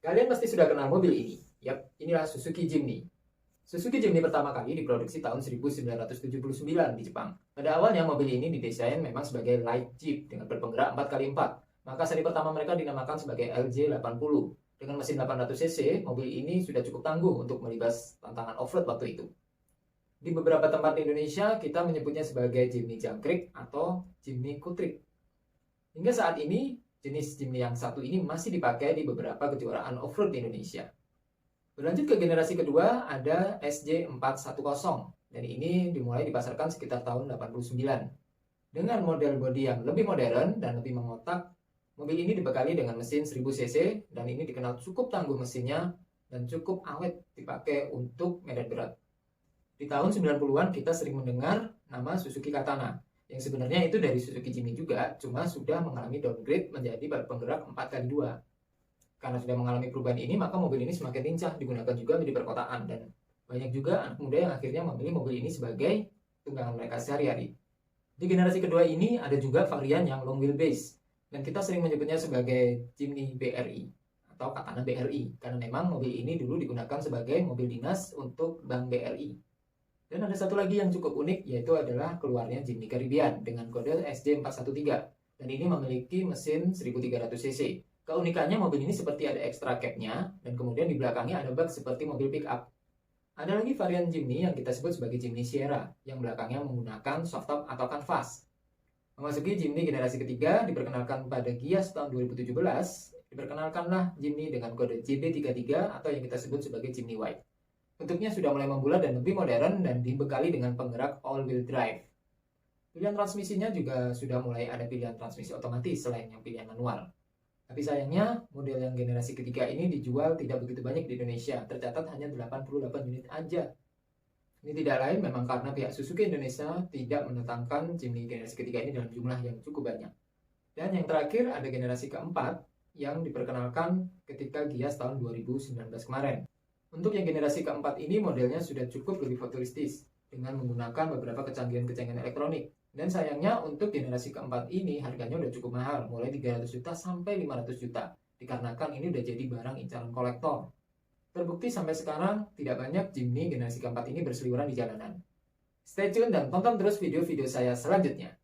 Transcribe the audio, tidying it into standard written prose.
Kalian pasti sudah kenal mobil ini. Yap, inilah Suzuki Jimny. Suzuki Jimny pertama kali diproduksi tahun 1979 di Jepang. Pada awalnya mobil ini didesain memang sebagai light jeep dengan berpenggerak 4x4. Maka seri pertama mereka dinamakan sebagai LJ80. Dengan mesin 800 cc, mobil ini sudah cukup tangguh untuk melibas tantangan off-road waktu itu. Di beberapa tempat di Indonesia, kita menyebutnya sebagai Jimny Jangkrik atau Jimny Kutrik. Hingga saat ini, jenis Jimny yang satu ini masih dipakai di beberapa kejuaraan off-road di Indonesia. Berlanjut ke generasi kedua, ada SJ410, dan ini dimulai dipasarkan sekitar tahun 89. Dengan model bodi yang lebih modern dan lebih mengotak, mobil ini dibekali dengan mesin 1000 cc, dan ini dikenal cukup tangguh mesinnya dan cukup awet dipakai untuk medan berat. Di tahun 90-an kita sering mendengar nama Suzuki Katana, yang sebenarnya itu dari Suzuki Jimny juga, cuma sudah mengalami downgrade menjadi penggerak 4x2. Karena sudah mengalami perubahan ini, maka mobil ini semakin lincah digunakan juga di perkotaan, dan banyak juga anak muda yang akhirnya memilih mobil ini sebagai tunggangan mereka sehari-hari. Di generasi kedua ini ada juga varian yang long wheelbase, dan kita sering menyebutnya sebagai Jimny BRI atau Katana BRI, karena memang mobil ini dulu digunakan sebagai mobil dinas untuk Bank BRI. Dan ada satu lagi yang cukup unik, yaitu adalah keluarnya Jimny Caribbean dengan kode SJ413, dan ini memiliki mesin 1300 cc. Keunikannya mobil ini seperti ada extra capnya, dan kemudian di belakangnya ada bak seperti mobil pickup. Ada lagi varian Jimny yang kita sebut sebagai Jimny Sierra, yang belakangnya menggunakan softtop atau kanvas. Memasuki Jimny generasi ketiga, diperkenalkan pada Gias tahun 2017, diperkenalkanlah Jimny dengan kode JB33 atau yang kita sebut sebagai Jimny White. Bentuknya sudah mulai membulat dan lebih modern dan dibekali dengan penggerak all-wheel drive. Pilihan transmisinya juga sudah mulai ada pilihan transmisi otomatis selain yang pilihan manual. Tapi sayangnya, model yang generasi ketiga ini dijual tidak begitu banyak di Indonesia, tercatat hanya 88 unit aja. Ini tidak lain memang karena pihak Suzuki Indonesia tidak mendatangkan Jimny generasi ketiga ini dalam jumlah yang cukup banyak. Dan yang terakhir ada generasi keempat yang diperkenalkan ketika Gias tahun 2019 kemarin. Untuk yang generasi keempat ini modelnya sudah cukup lebih futuristis dengan menggunakan beberapa kecanggihan-kecanggihan elektronik. Dan sayangnya untuk generasi keempat ini harganya udah cukup mahal, mulai 300 juta sampai 500 juta. Dikarenakan ini udah jadi barang incaran kolektor. Terbukti sampai sekarang tidak banyak Jimny generasi keempat ini berseliweran di jalanan. Stay tune dan tonton terus video-video saya selanjutnya.